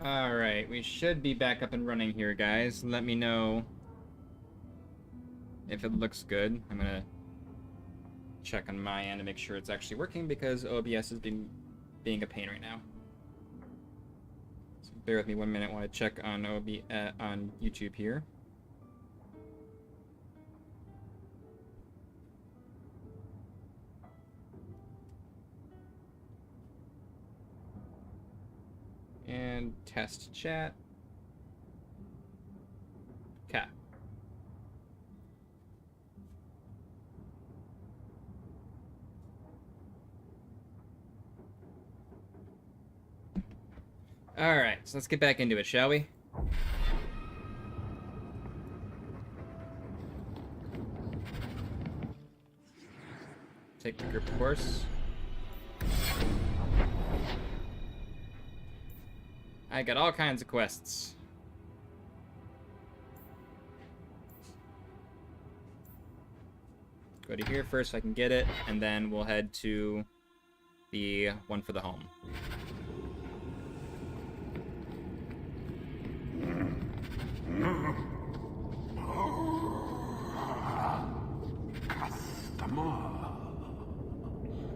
Alright, we should be back up and running here, guys. Let me know if it looks good. I'm gonna check on my end to make sure it's actually working because OBS has been being a pain right now. So bear with me 1 minute. I want to check on on YouTube here. And test chat. Okay. Alright, so let's get back into it, shall we? Take the group course. I got all kinds of quests. Go to here first so I can get it, and then we'll head to the one for the home.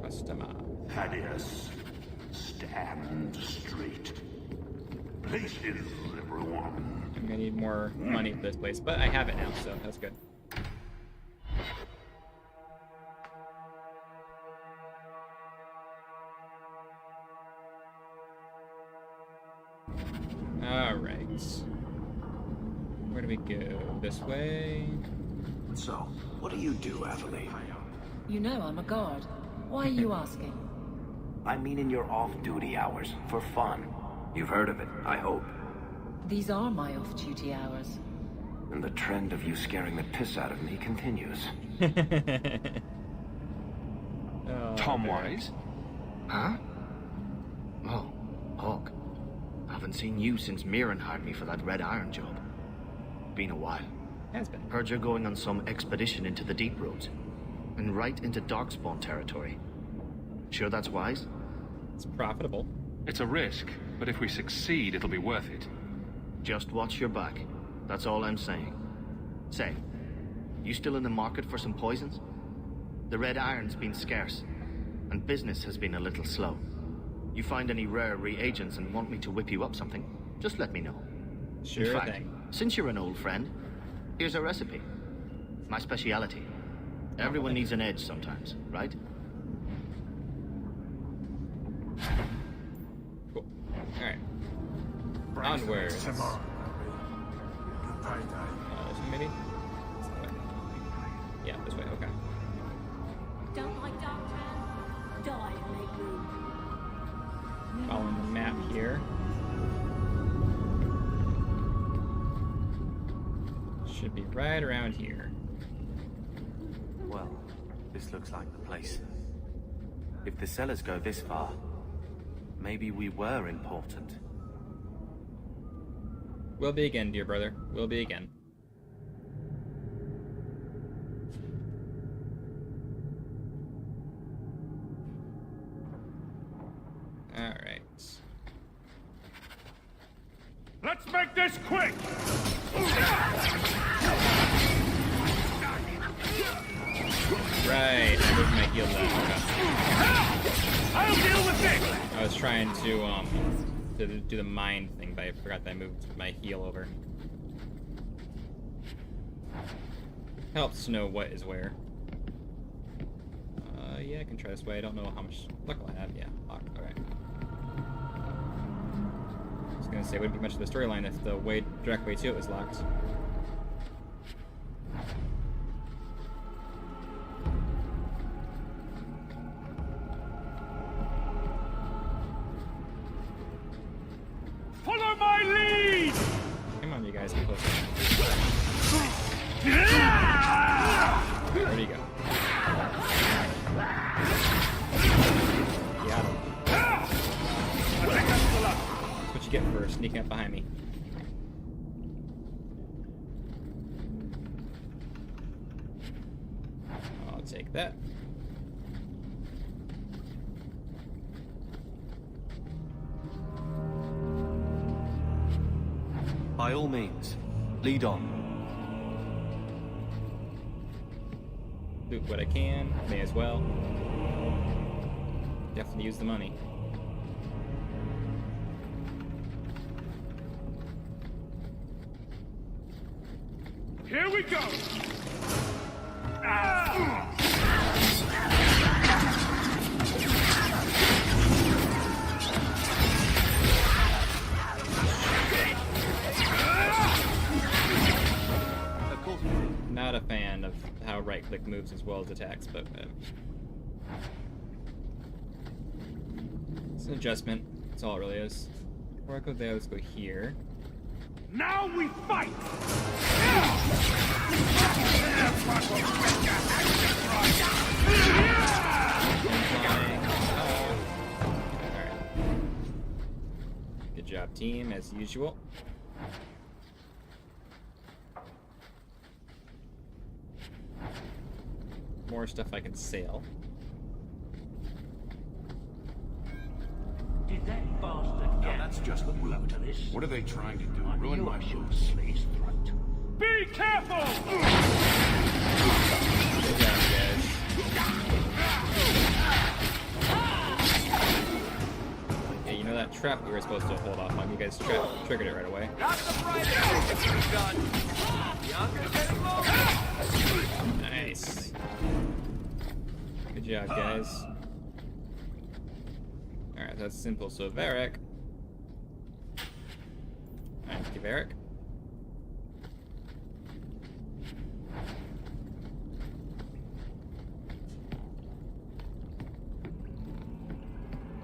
Customer. Thaddeus, stand straight. Places, everyone. I'm gonna need more money for this place, but I have it now, so that's good. Alright. Where do we go? This way? So, what do you do, Aveline? You know I'm a guard. Why are you asking? I mean in your off-duty hours, for fun. You've heard of it, I hope. These are my off-duty hours. And the trend of you scaring the piss out of me continues. Oh, Tom man. Wise? Huh? Oh, Hawk. Haven't seen you since Mirren hired me for that Red Iron job. Been a while. Has been. Heard you're going on some expedition into the deep roads. And right into Darkspawn territory. Sure that's wise? It's profitable. It's a risk, but if we succeed, it'll be worth it. Just watch your back. That's all I'm saying. Say, you still in the market for some poisons? The Red Iron's been scarce, and business has been a little slow. You find any rare reagents and want me to whip you up something, just let me know. Sure In fact, thing. since you're an old friend, here's a recipe. My speciality. Everyone needs an edge sometimes, right? Cool. Alright. Onwards. This one maybe? Yeah, this way, okay. Don't like Darktown? Die and make room. Following the map here. Should be right around here. Well, this looks like the place. If the cellars go this far, maybe we were important. Will be again, dear brother. Will be again. Alright. Let's make this quick! Right, I moved my heal down. I'll deal with this! I was trying to do the mind thing, but I forgot that I moved my heal over. Helps to know what is where. Yeah, I can try this way. I don't know how much luck I have. Yeah, locked. Okay. I was gonna say it wouldn't be much of the storyline if the direct way to it was locked. Follow my lead! Come on, you guys, get closer. Where do you go? Got him. That's what you get for sneaking up behind me. I'll take that. By all means, lead on. Loot what I can. May as well. Definitely use the money. Here we go! Ah! Not a fan of how right-click moves as well as attacks, but it's an adjustment. That's all it really is. Before I go there, let's go here. Now we fight! Alright. Good job, team, as usual. More stuff I can sail. Did that bastard get That's just the blood. to this? What are they trying to do? Ruin my boots? Slade's throat. Be careful! Good job, guys. Okay, you know that trap we were supposed to hold off on? You guys triggered it right away. Nice. Good job, guys. Alright, that's simple. So, Varric. Alright, thank you, Varric.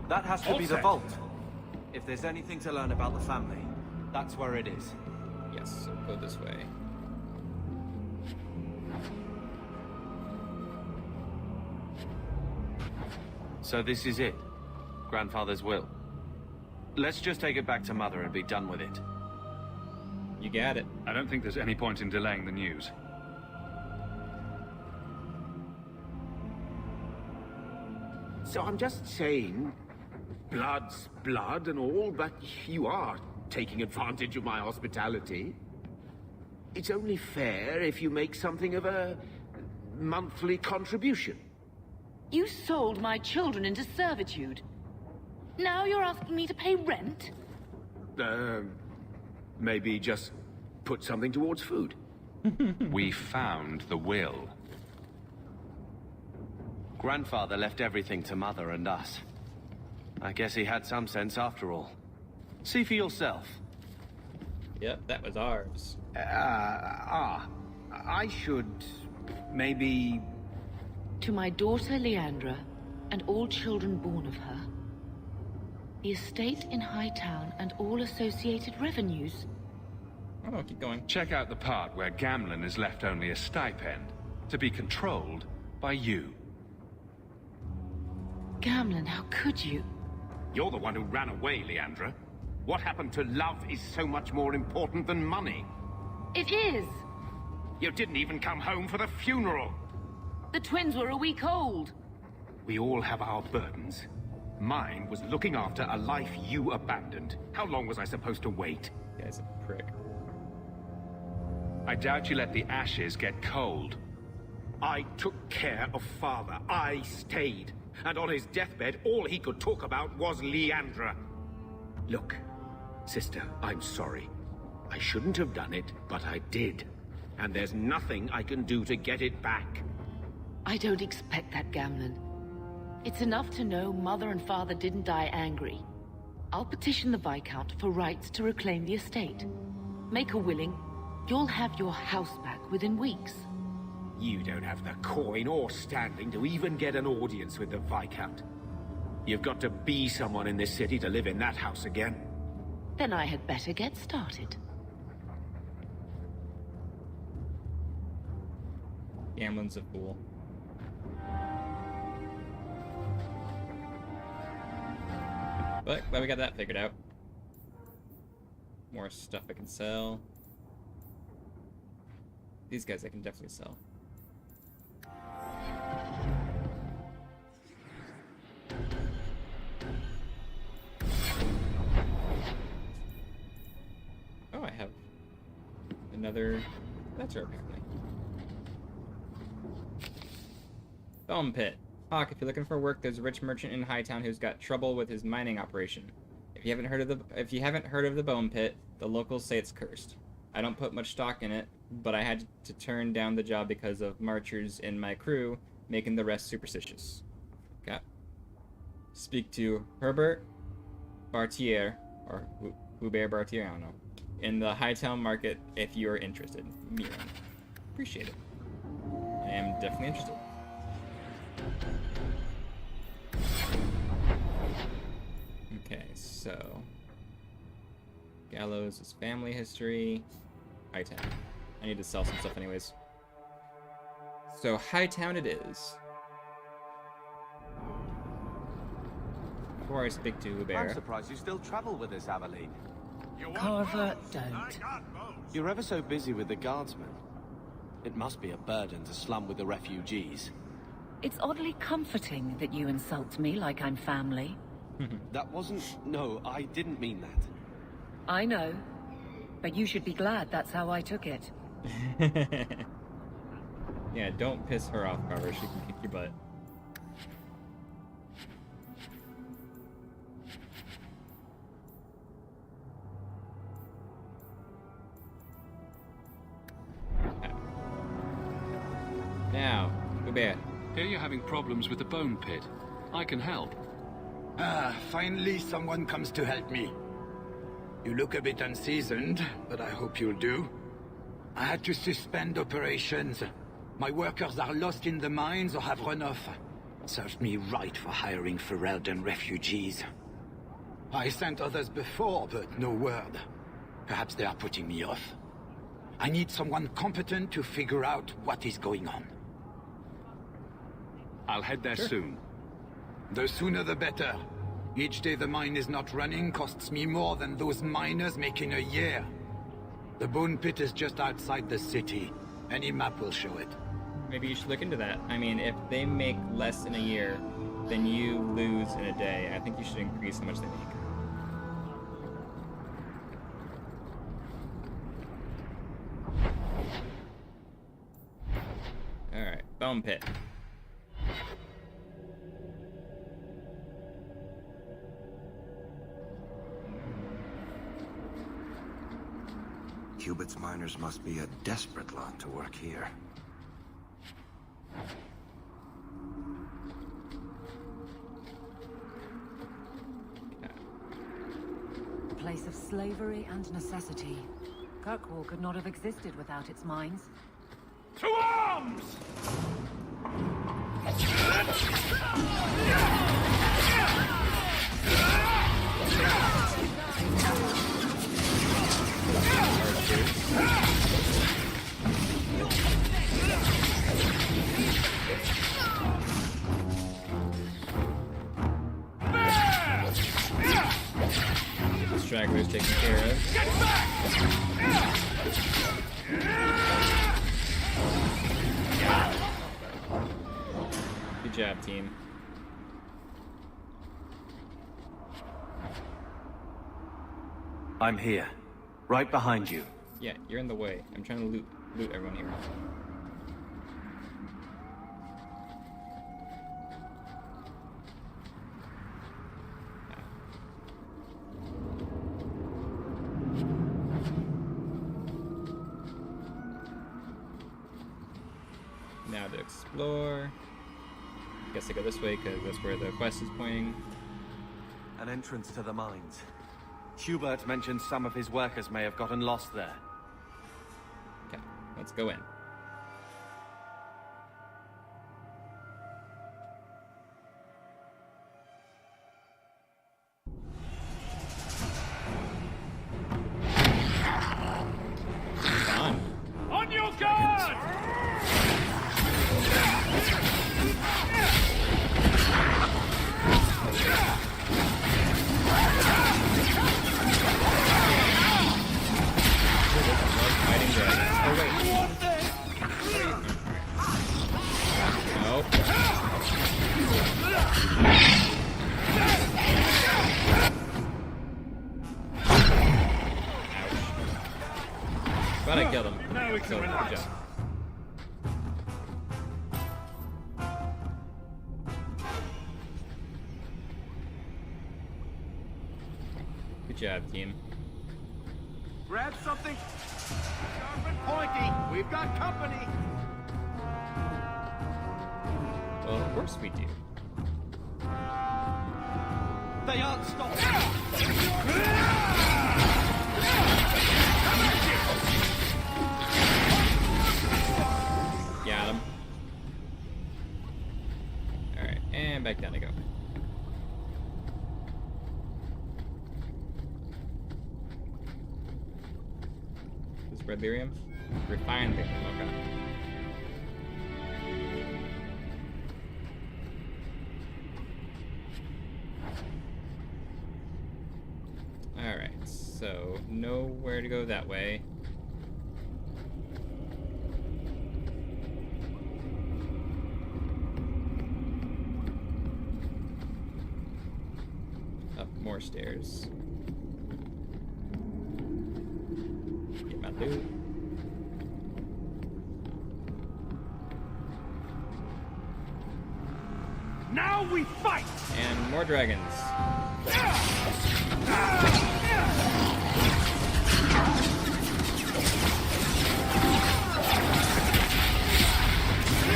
That has to All be the set. vault. If there's anything to learn about the family, that's where it is. Yes, so go this way. So this is it. Grandfather's will. Let's just take it back to Mother and be done with it. You got it. I don't think there's any point in delaying the news. So I'm just saying, blood's blood and all, but you are taking advantage of my hospitality. It's only fair if you make something of a monthly contribution. You sold my children into servitude. Now you're asking me to pay rent? Maybe just put something towards food. We found the will. Grandfather left everything to Mother and us. I guess he had some sense after all. See for yourself. Yep, that was ours. I should maybe... To my daughter Leandra, and all children born of her. The estate in Hightown and all associated revenues. Oh, keep going. Check out the part where Gamlen is left only a stipend, to be controlled by you. Gamlen, how could you? You're the one who ran away, Leandra. What happened to love is so much more important than money. It is! You didn't even come home for the funeral. The twins were a week old. We all have our burdens. Mine was looking after a life you abandoned. How long was I supposed to wait? You guy's a prick. I doubt you let the ashes get cold. I took care of Father. I stayed. And on his deathbed, all he could talk about was Leandra. Look, sister, I'm sorry. I shouldn't have done it, but I did. And there's nothing I can do to get it back. I don't expect that, Gamlen. It's enough to know Mother and Father didn't die angry. I'll petition the Viscount for rights to reclaim the estate. Make her willing, you'll have your house back within weeks. You don't have the coin or standing to even get an audience with the Viscount. You've got to be someone in this city to live in that house again. Then I had better get started. Gamlen's a fool. But glad we got that figured out. More stuff I can sell. These guys I can definitely sell. Oh, I have another letter, apparently. Bone Pit. Hawk, if you're looking for work, there's a rich merchant in Hightown who's got trouble with his mining operation. If you haven't heard of the Bone Pit, the locals say it's cursed. I don't put much stock in it, but I had to turn down the job because of marchers in my crew, making the rest superstitious. Okay. Speak to Herbert Bartier, or Hubert Bartier, I don't know, in the Hightown market if you are interested. Miran. Appreciate it. I am definitely interested. Okay, so Gallows' family history. Hightown. I need to sell some stuff anyways. So Hightown it is. Before I speak to I'm Hubert. surprised you still travel with this, Aveline. Carver, don't. You're ever so busy with the guardsmen. It must be a burden to slum with the refugees. It's oddly comforting that you insult me like I'm family. That wasn't... No, I didn't mean that. I know, but you should be glad that's how I took it. Yeah, don't piss her off, Carver. She can kick your butt. Now, Hubert. Hear you're having problems with the Bone Pit. I can help. Ah, finally someone comes to help me. You look a bit unseasoned, but I hope you'll do. I had to suspend operations. My workers are lost in the mines or have run off. Served me right for hiring Ferelden refugees. I sent others before, but no word. Perhaps they are putting me off. I need someone competent to figure out what is going on. I'll head there soon. The sooner the better. Each day the mine is not running costs me more than those miners make in a year. The Bone Pit is just outside the city. Any map will show it. Maybe you should look into that. I mean, if they make less in a year than you lose in a day, I think you should increase how much they make. Alright, Bone Pit. Cubit's miners must be a desperate lot to work here. A place of slavery and necessity. Kirkwall could not have existed without its mines. To arms! Get the stragglers taken care of. Get back! Good job, team. I'm here. Right behind you. Yeah, you're in the way. I'm trying to loot everyone here. Now to explore. Guess I go this way because that's where the quest is pointing. An entrance to the mines. Hubert mentioned some of his workers may have gotten lost there. Okay, let's go in. Fun. On your guard! Fighting dragons. Oh wait. Thought I killed him. Now we can So, good relax. job. Good job, team. Grab something sharp and pointy. We've got company. Well, of course we do. They aren't stopping. Got him. Alright, and back down to go. This is red lyrium? Refined lyrium, okay. Alright, so nowhere to go that way. Up more stairs. Get my loot. Now we fight! And more dragons.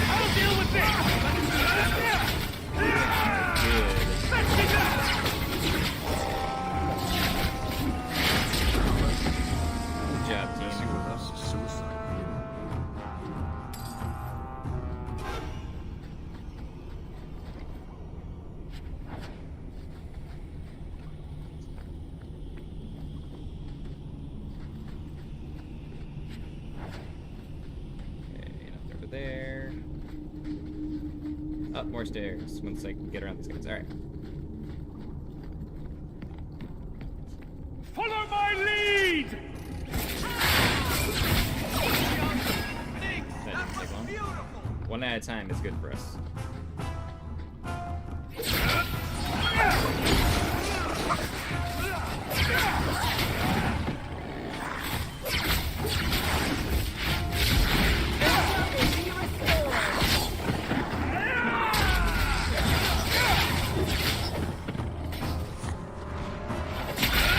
I'll deal with this! Good job, team. Okay, nothing over there. Up more stairs once I can get around these guys. Alright. Follow my lead! That didn't take long. One at a time is good for us.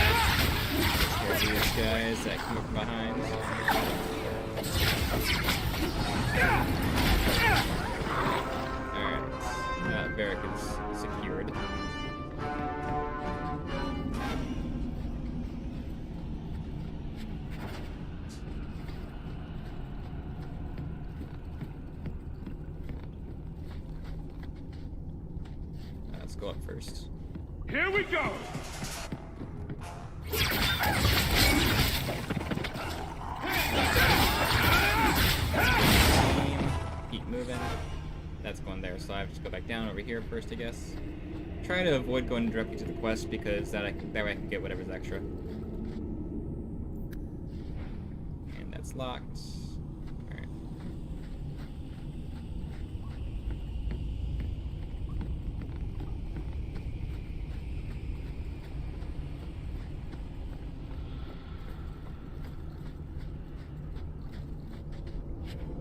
Scared of these guys that come up from behind. Alright. Barrack is secured. Let's go up first. Here we go! Keep moving. That's going there, so I have to go back down over here first, I guess. Try to avoid going directly to the quest because that way I can get whatever's extra. And that's locked. Alright.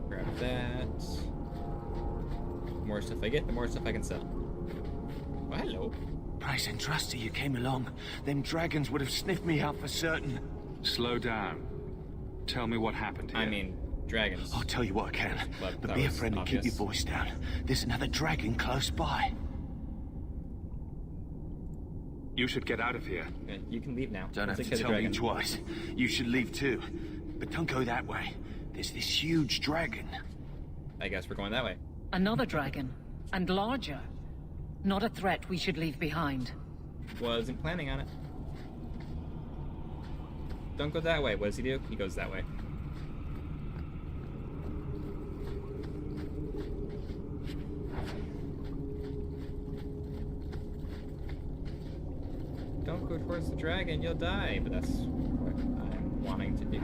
Grab that. The more stuff I get, the more stuff I can sell. Well, hello. Nice and trusty you came along. Them dragons would have sniffed me out for certain. Slow down. Tell me what happened here. I mean, dragons. I'll tell you what I can. But But that be a was friend and keep your obvious. voice down. There's another dragon close by. You should get out of here. Okay, you can leave now. Don't Let's have take to care tell of me the dragon. twice. You should leave too. But don't go that way. There's this huge dragon. I guess we're going that way. Another dragon. And larger. Not a threat we should leave behind. Wasn't planning on it. Don't go that way. What does he do? He goes that way. Don't go towards the dragon, you'll die. But that's what I'm wanting to do.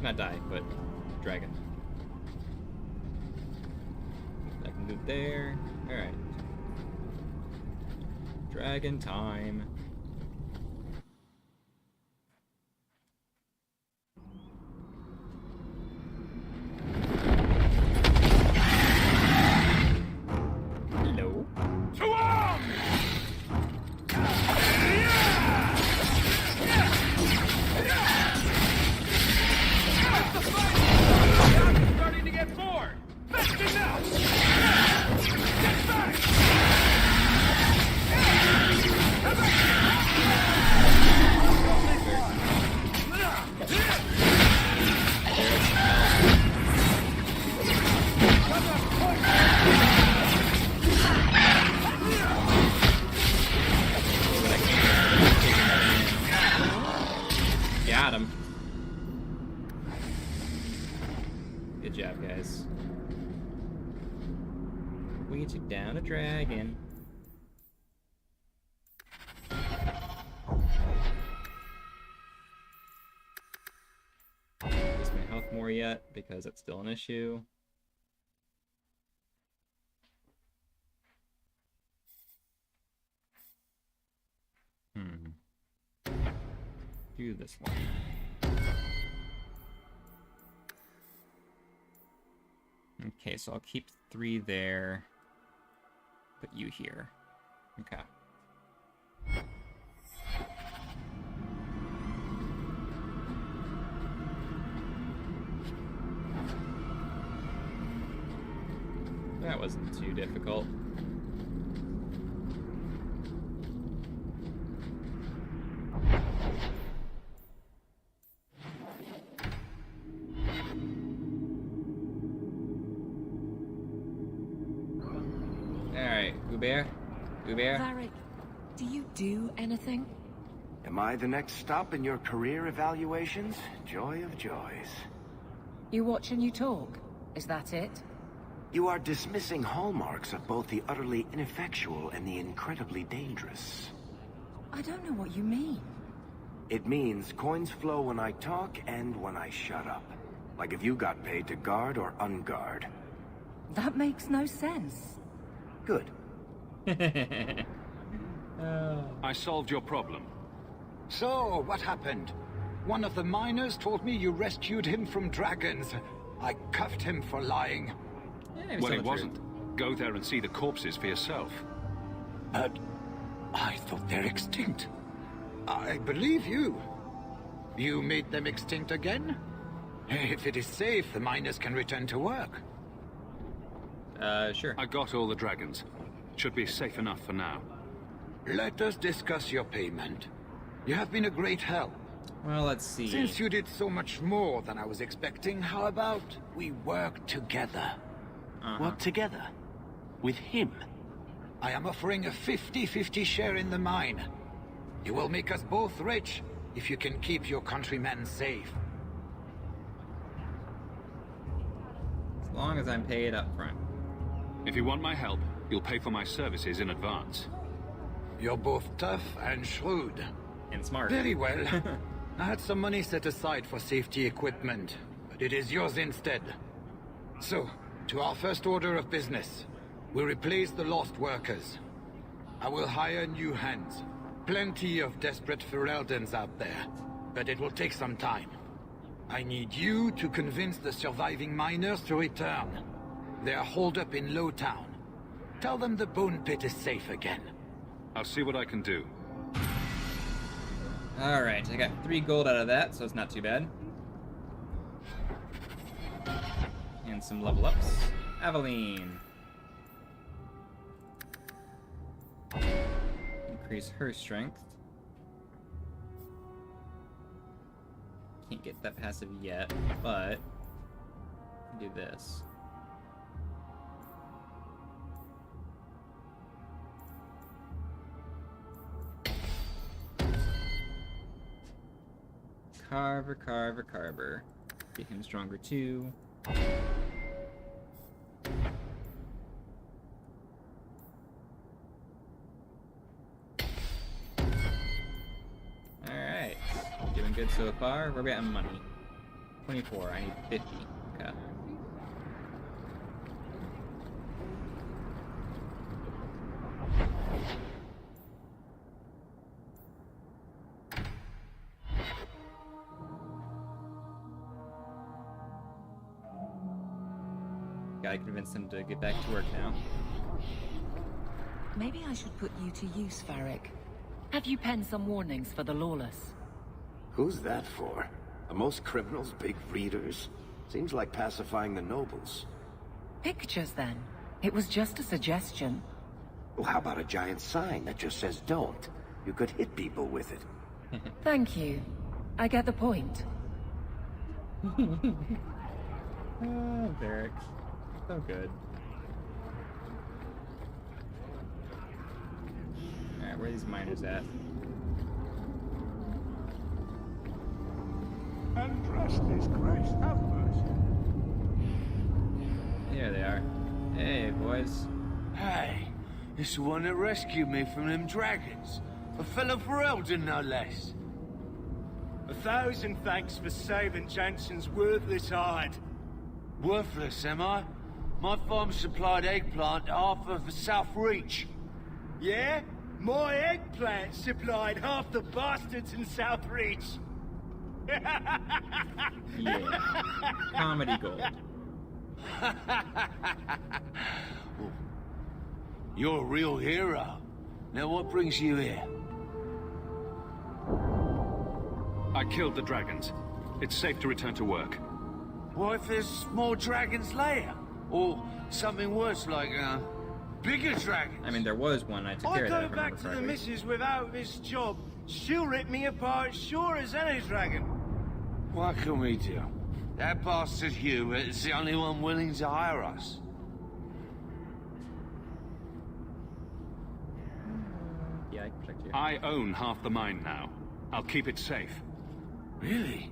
Not die, but dragon. I can move there. Alright. Dragon time. me to down a dragon. Increase my health more yet because it's still an issue. Do this one. Okay, so I'll keep 3 there. Put you here. Okay. That wasn't too difficult. Hubert? Varric, do you do anything? Am I the next stop in your career evaluations? Joy of joys. You watch and you talk. Is that it? You are dismissing hallmarks of both the utterly ineffectual and the incredibly dangerous. I don't know what you mean. It means coins flow when I talk and when I shut up. Like if you got paid to guard or unguard. That makes no sense. Good. I solved your problem. So, what happened? One of the miners told me you rescued him from dragons. I cuffed him for lying. Yeah, well, he wasn't. Go there and see the corpses for yourself. But I thought they're extinct. I believe you. You made them extinct again? If it is safe, the miners can return to work. Sure. I got all the dragons. Should be safe enough for now. Let us discuss your payment. You have been a great help. Well, let's see. Since you did so much more than I was expecting, how about we work together? Work together? With him? I am offering a 50-50 share in the mine. You will make us both rich if you can keep your countrymen safe. As long as I'm paid up front. If you want my help, you'll pay for my services in advance. You're both tough and shrewd. And smart. Very well. I had some money set aside for safety equipment, but it is yours instead. So, to our first order of business. We replace the lost workers. I will hire new hands. Plenty of desperate Ferelden's out there, but it will take some time. I need you to convince the surviving miners to return. They are holed up in Lowtown. Tell them the Bone Pit is safe again. I'll see what I can do. Alright, I got 3 gold out of that, so it's not too bad. And some level ups. Aveline. Increase her strength. Can't get that passive yet, but do this. Carver. Get him stronger too. Alright. Doing good so far. Where are we at in money? 24. I need 50. Okay. Gotta convince them to get back to work now. Maybe I should put you to use, Varric. Have you penned some warnings for the lawless? Who's that for? Are most criminals big readers? Seems like pacifying the nobles. Pictures, then. It was just a suggestion. Well, how about a giant sign that just says don't? You could hit people with it. Thank you. I get the point. Varric. So good. Alright, where are these miners at? Andraste's grace, have mercy. There they are. Hey, boys. Hey, it's the one that rescued me from them dragons. A fellow for Eldon, no less. 1,000 thanks for saving Jansen's worthless hide. Worthless, am I? My farm supplied eggplant to half of the South Reach. Yeah? My eggplant supplied half the bastards in South Reach. Yeah. Comedy gold. You're a real hero. Now what brings you here? I killed the dragons. It's safe to return to work. What if there's more dragons later? Or something worse like, bigger dragons? I mean, there was one. I took care I of that. go if I back remember to the correctly. missus without this job. She'll rip me apart sure as any dragon. What can we do? That bastard Hubert is the only one willing to hire us. Yeah, I can protect you. I own half the mine now. I'll keep it safe. Really?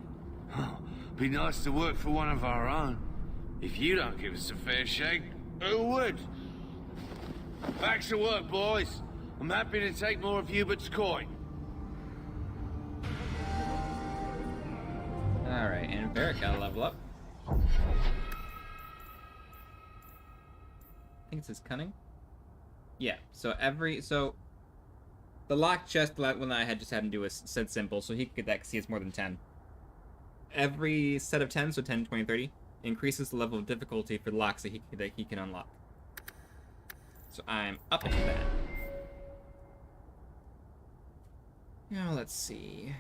Oh, be nice to work for one of our own. If you don't give us a fair shake, who would? Back to work, boys. I'm happy to take more of Hubert's coin. Alright, and Varric got a level up. I think it's his cunning. Yeah, so the lock chest one that I had just had him do was said simple, so he could get that because he has more than 10. Every set of 10, so 10, 20, 30, increases the level of difficulty for the locks that he can unlock. So I'm upping that. Now let's see.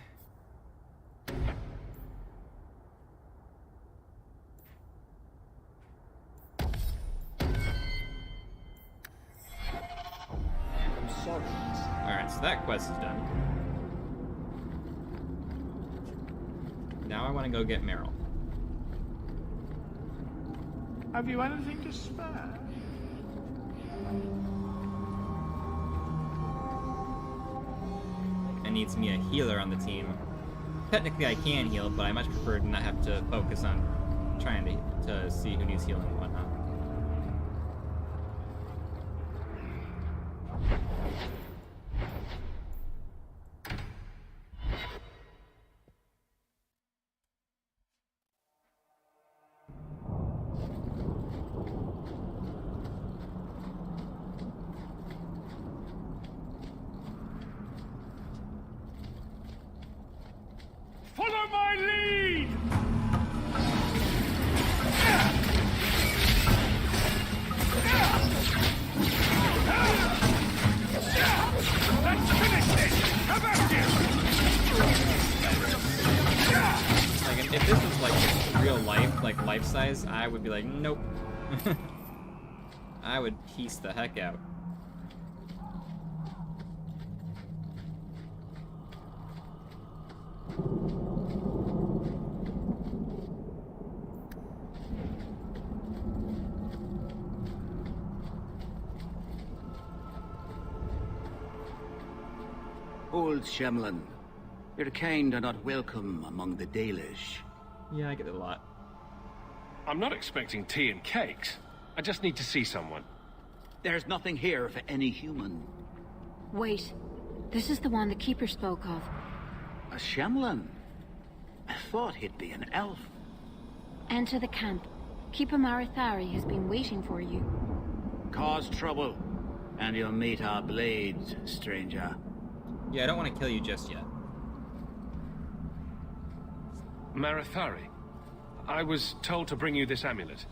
Alright, so that quest is done. Now I want to go get Meryl. Have you anything to spare? It needs me a healer on the team. Technically I can heal, but I much prefer to not have to focus on trying to see who needs healing and whatnot. Follow my lead! Let's finish this! How about you? Like, if this was like real life, like life size, I would be like, nope. I would piece the heck out. Old Shemlin, your kind are not welcome among the Dalish. Yeah, I get it a lot. I'm not expecting tea and cakes. I just need to see someone. There's nothing here for any human. Wait. This is the one the Keeper spoke of. A Shemlin? I thought he'd be an elf. Enter the camp. Keeper Marithari has been waiting for you. Cause trouble, and you'll meet our blades, stranger. Yeah, I don't want to kill you just yet. Marithari, I was told to bring you this amulet.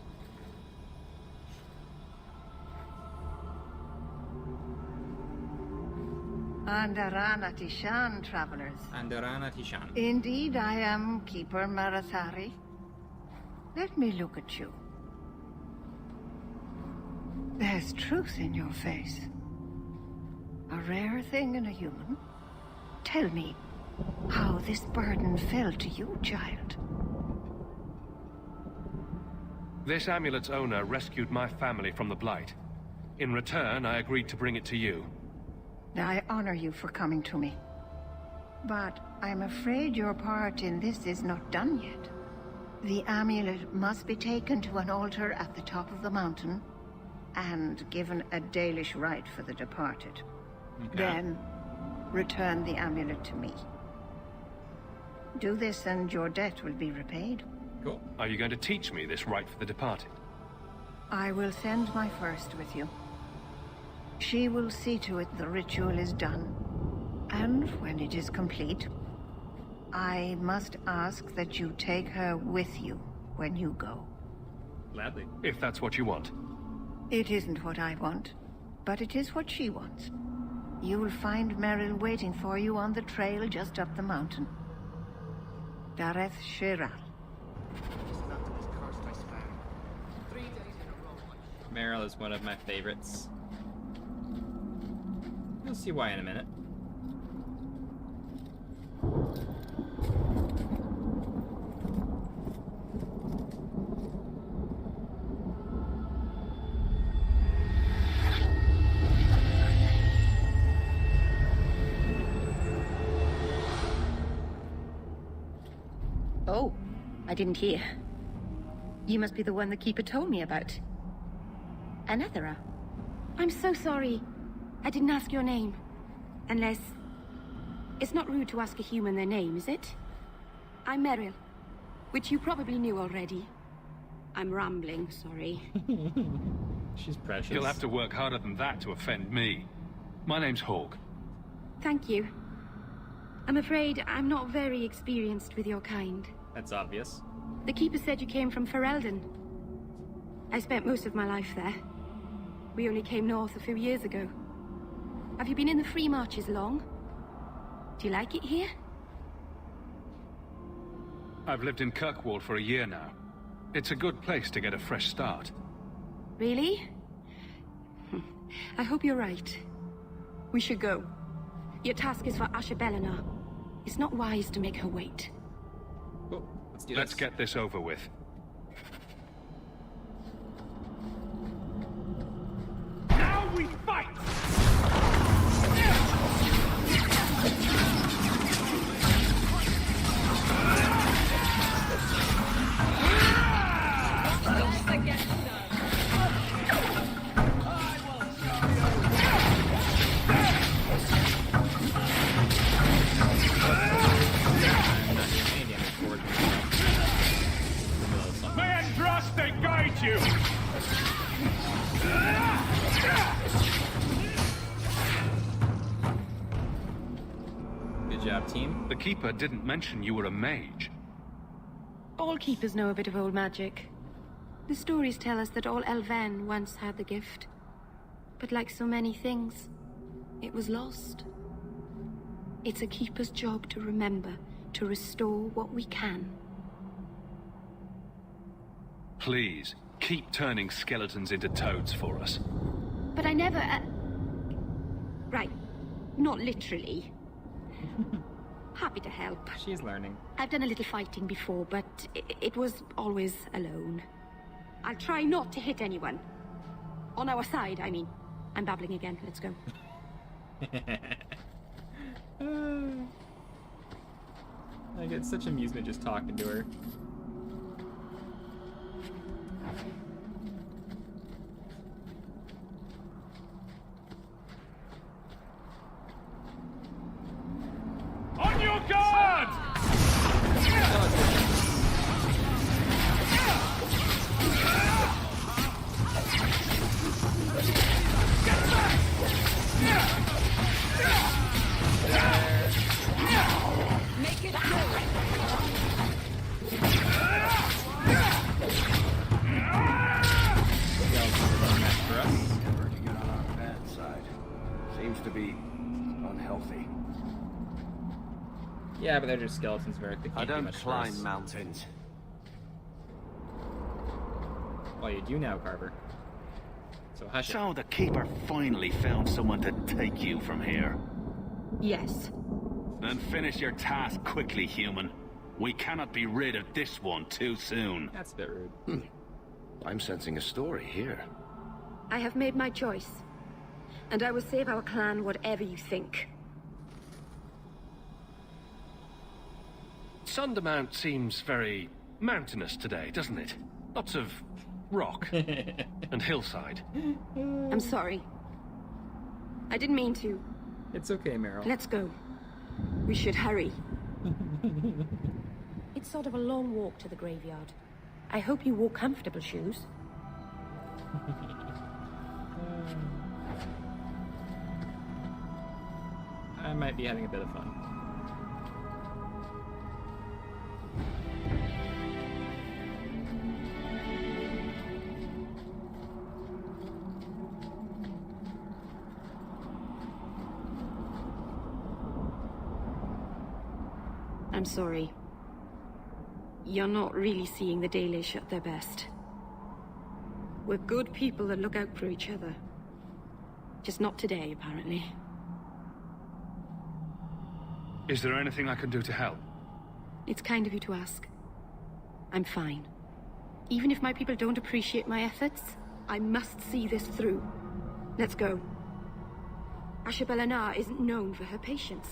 Andarana Tishan, travelers. Andarana Tishan. Indeed, I am Keeper Marathari. Let me look at you. There's truth in your face. A rare thing in a human. Tell me how this burden fell to you, child. This amulet's owner rescued my family from the Blight. In return, I agreed to bring it to you. I honor you for coming to me. But I'm afraid your part in this is not done yet. The amulet must be taken to an altar at the top of the mountain, and given a Dalish rite for the departed. Okay. Then, return the amulet to me. Do this and your debt will be repaid. Cool. Are you going to teach me this rite for the departed? I will send my first with you. She will see to it the ritual is done. And when it is complete, I must ask that you take her with you when you go. Gladly. If that's what you want. It isn't what I want, but it is what she wants. You will find Meryl waiting for you on the trail just up the mountain. Dareth Shiral. Meryl is one of my favorites. You'll see why in a minute. Oh, I didn't hear. You must be the one the Keeper told me about. Anethera. I'm so sorry. I didn't ask your name. Unless... It's not rude to ask a human their name, is it? I'm Meryl, which you probably knew already. I'm rambling, sorry. She's precious. You'll have to work harder than that to offend me. My name's Hawk. Thank you. I'm afraid I'm not very experienced with your kind. That's obvious. The Keeper said you came from Ferelden. I spent most of my life there. We only came north a few years ago. Have you been in the Free Marches long? Do you like it here? I've lived in Kirkwall for a year now. It's a good place to get a fresh start. Really? I hope you're right. We should go. Your task is for Asha Bellinar. It's not wise to make her wait. Cool. Let's do Let's get this over with. Now we fight! May Andraste guide you! Good job, team. The Keeper didn't mention you were a mage. All Keepers know a bit of old magic. The stories tell us that all Elven once had the gift. But like so many things, it was lost. It's a Keeper's job to remember, to restore what we can. Please, keep turning skeletons into toads for us. But I never... Right. Not literally. Happy to help. She's learning. I've done a little fighting before, but it was always alone. I'll try not to hit anyone. On our side, I mean. I'm babbling again. Let's go. I get such amusement just talking to her. On your guard! Make it Never to get on our bad side. Seems to be unhealthy. Yeah, but they're just skeletons, Varric. They can't I do don't much for climb us. mountains. Well, you do now, Carver. So hush it. So the Keeper finally found someone to take you from here. Yes. Then finish your task quickly, human. We cannot be rid of this one too soon. That's a bit rude. I'm sensing a story here. I have made my choice. And I will save our clan whatever you think. Sundermount seems very mountainous today, doesn't it? Lots of rock, and hillside. I'm sorry. I didn't mean to. It's okay, Meryl. Let's go. We should hurry. It's sort of a long walk to the graveyard. I hope you wore comfortable shoes. I might be having a bit of fun. I'm sorry. You're not really seeing the Dalish at their best. We're good people that look out for each other. Just not today, apparently. Is there anything I can do to help? It's kind of you to ask. I'm fine. Even if my people don't appreciate my efforts, I must see this through. Let's go. Ashbel isn't known for her patience.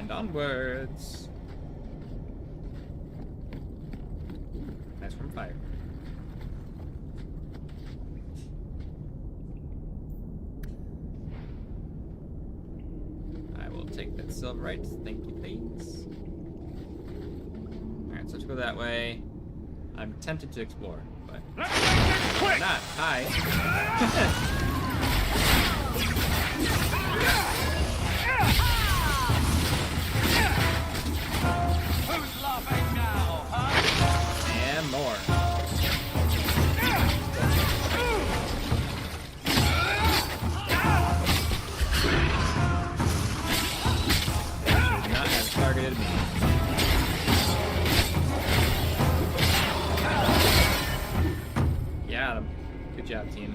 Onwards. Nice from fire. I will take that silverite. Thank you, please. Alright, so let's go that way. I'm tempted to explore, but why not? Hi. Who's laughing now, huh? And more. Should not have targeted me. Got him. Good job, team.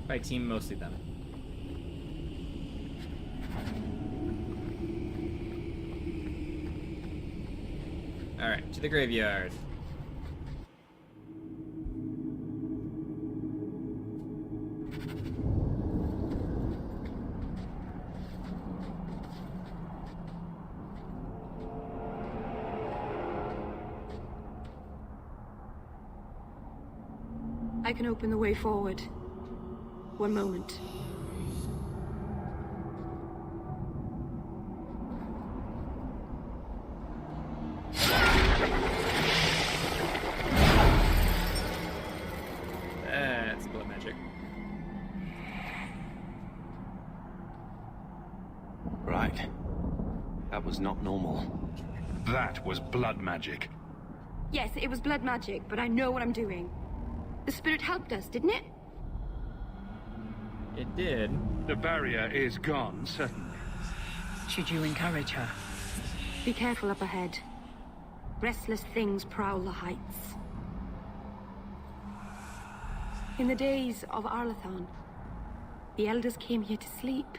By team, mostly them. Alright, to the graveyard. I can open the way forward. One moment. That's blood magic. Right. That was not normal. That was blood magic. Yes, it was blood magic, but I know what I'm doing. The spirit helped us, didn't it? It did. The barrier is gone, certainly. Should you encourage her? Be careful up ahead. Restless things prowl the heights. In the days of Arlathan, the elders came here to sleep.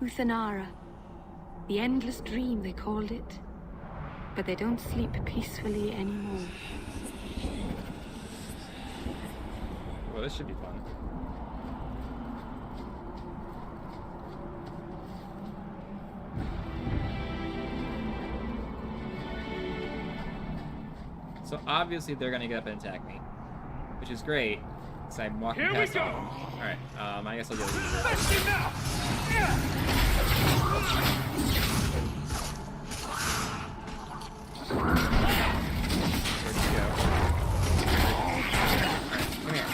Uthanara, the endless dream they called it. But they don't sleep peacefully anymore. Well, this should be fun. So obviously they're gonna get up and attack me, which is great, because I'm walking past all of them. Alright, I guess I'll do it. Where'd you go? Alright, come here.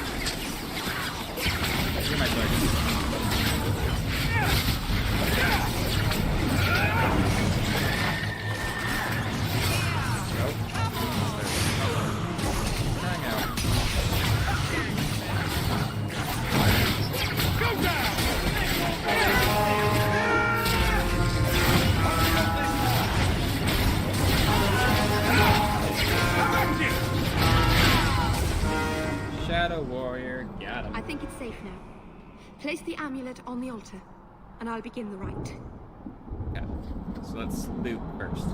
Place the amulet on the altar, and I'll begin the rite. Okay. So let's loot first.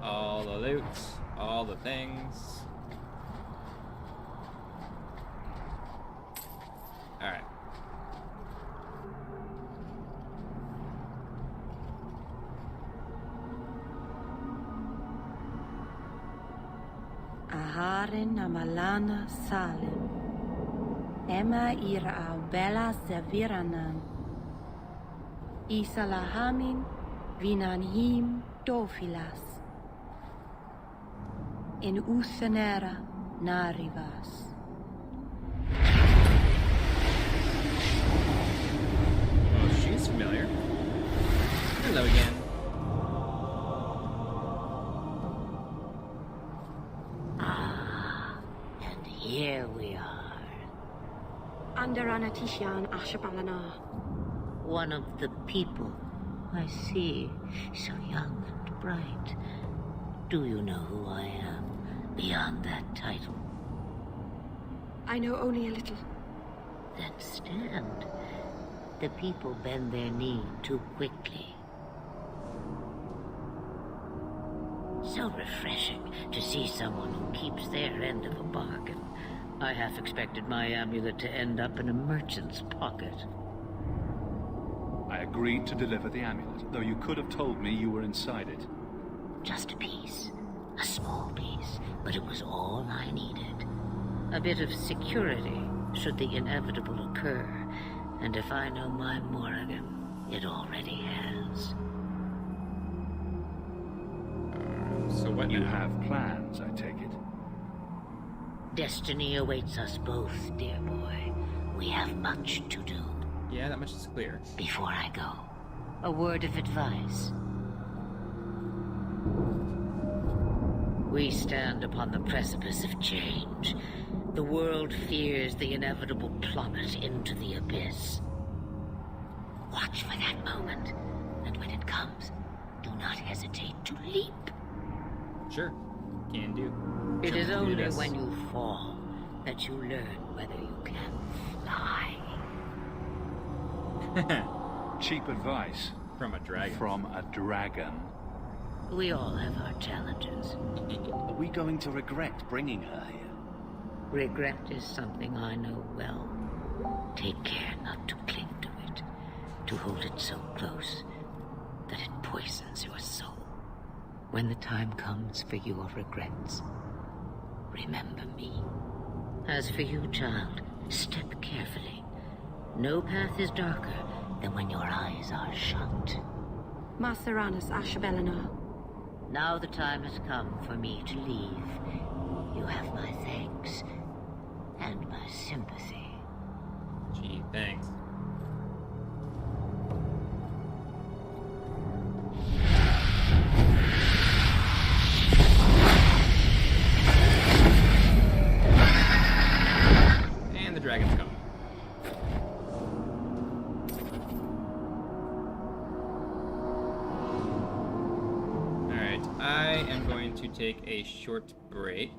All the loot, all the things. Alright. Aharin amalana salim. Emma ira bella seviranan. Isalahamin vinanhim dofilas. In usanera narivas. Oh, she's familiar. Hello again. And here we are. Under Anatishan Ashabalana. One of the people. I see. So young and bright. Do you know who I am? Beyond that title. I know only a little. Then stand. The people bend their knee too quickly. So refreshing to see someone who keeps their end of a bargain. I half expected my amulet to end up in a merchant's pocket. I agreed to deliver the amulet, though you could have told me you were inside it. Just a piece. A small piece, but it was all I needed. A bit of security, should the inevitable occur. And if I know my Morrigan, it already has. So what now? You have plans, I take it. Destiny awaits us both, dear boy. We have much to do. Yeah, that much is clear. Before I go, a word of advice. We stand upon the precipice of change. The world fears the inevitable plummet into the abyss. Watch for that moment, and when it comes, do not hesitate to leap. Sure, can do. It is Sure, only do this. when you fall that you learn whether you can fly. Cheap advice. From a dragon. From a dragon. We all have our challenges. Are we going to regret bringing her here? Regret is something I know well. Take care not to cling to it, to hold it so close that it poisons your soul. When the time comes for your regrets, remember me. As for you, child, step carefully. No path is darker than when your eyes are shut. Maseranus Ashabelana. Now the time has come for me to leave. You have my thanks and my sympathy. Gee, thanks. And the dragon's gone. Alright, I am going to take a short break.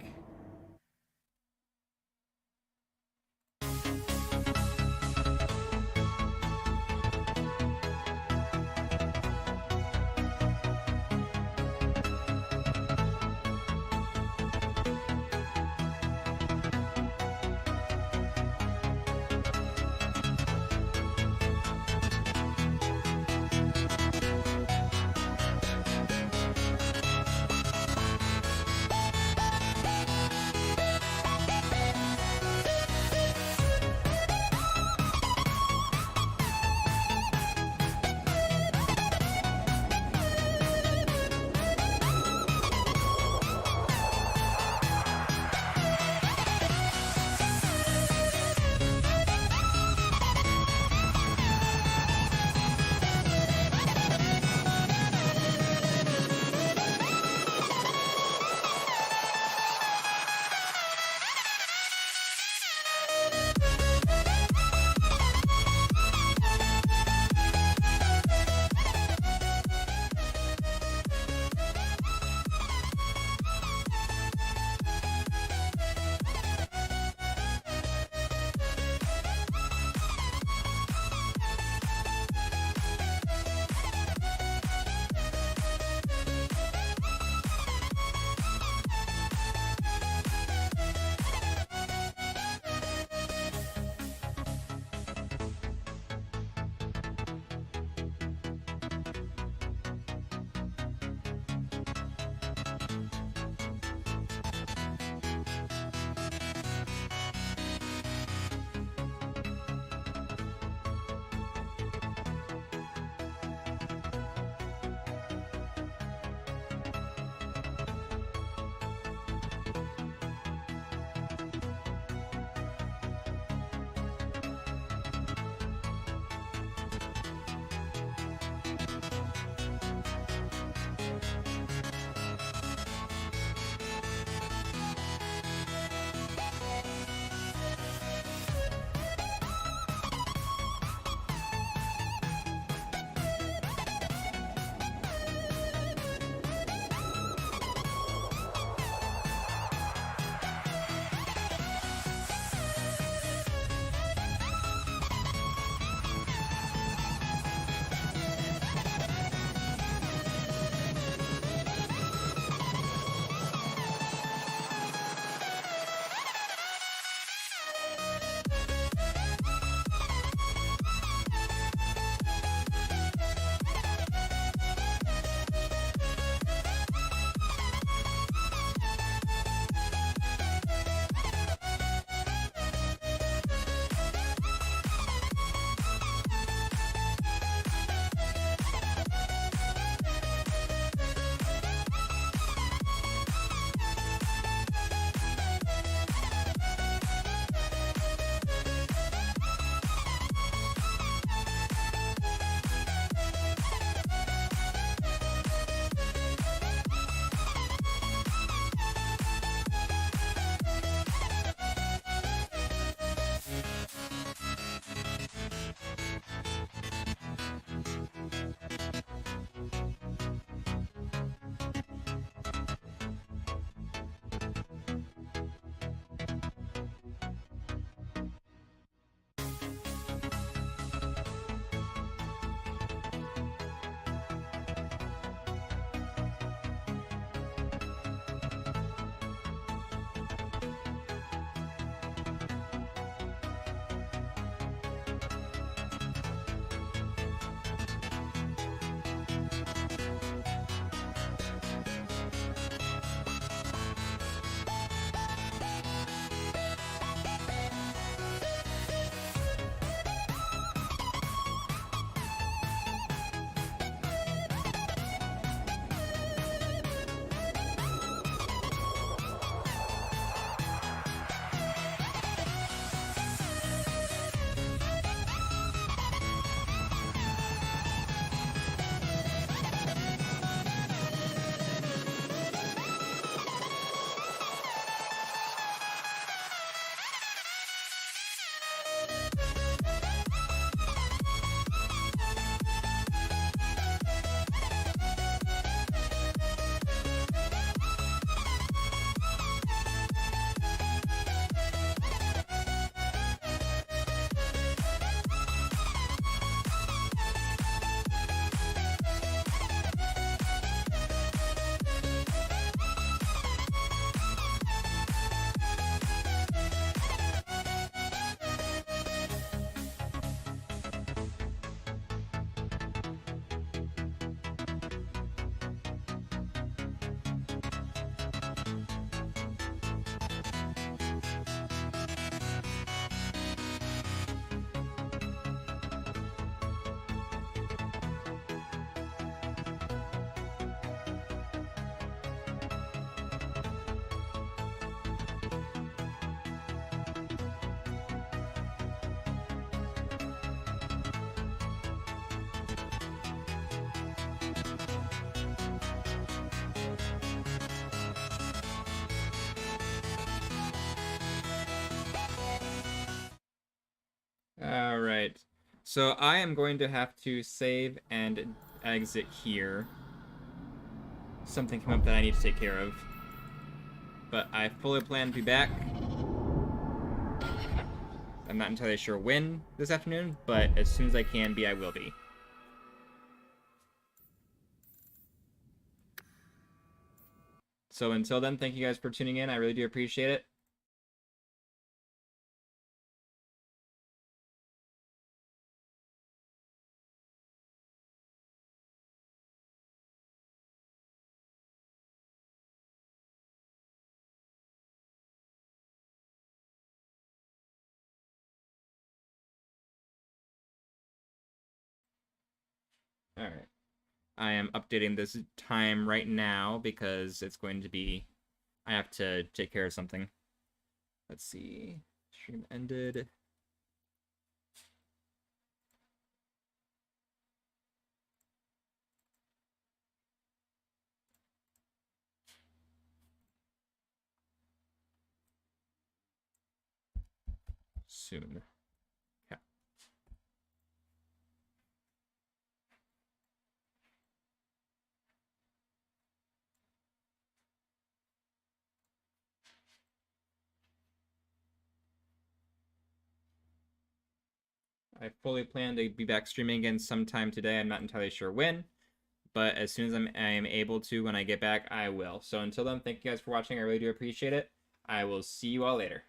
So I am going to have to save and exit here. Something came up that I need to take care of. But I fully plan to be back. I'm not entirely sure when this afternoon, but as soon as I can be, I will be. So until then, thank you guys for tuning in. I really do appreciate it. Alright. I am updating this time right now because it's going to be... I have to take care of something. Let's see. Stream ended. Soon. Yeah. I fully plan to be back streaming again sometime today. I'm not entirely sure when, but as soon as I am able to, when I get back, I will. So until then, thank you guys for watching. I really do appreciate it. I will see you all later.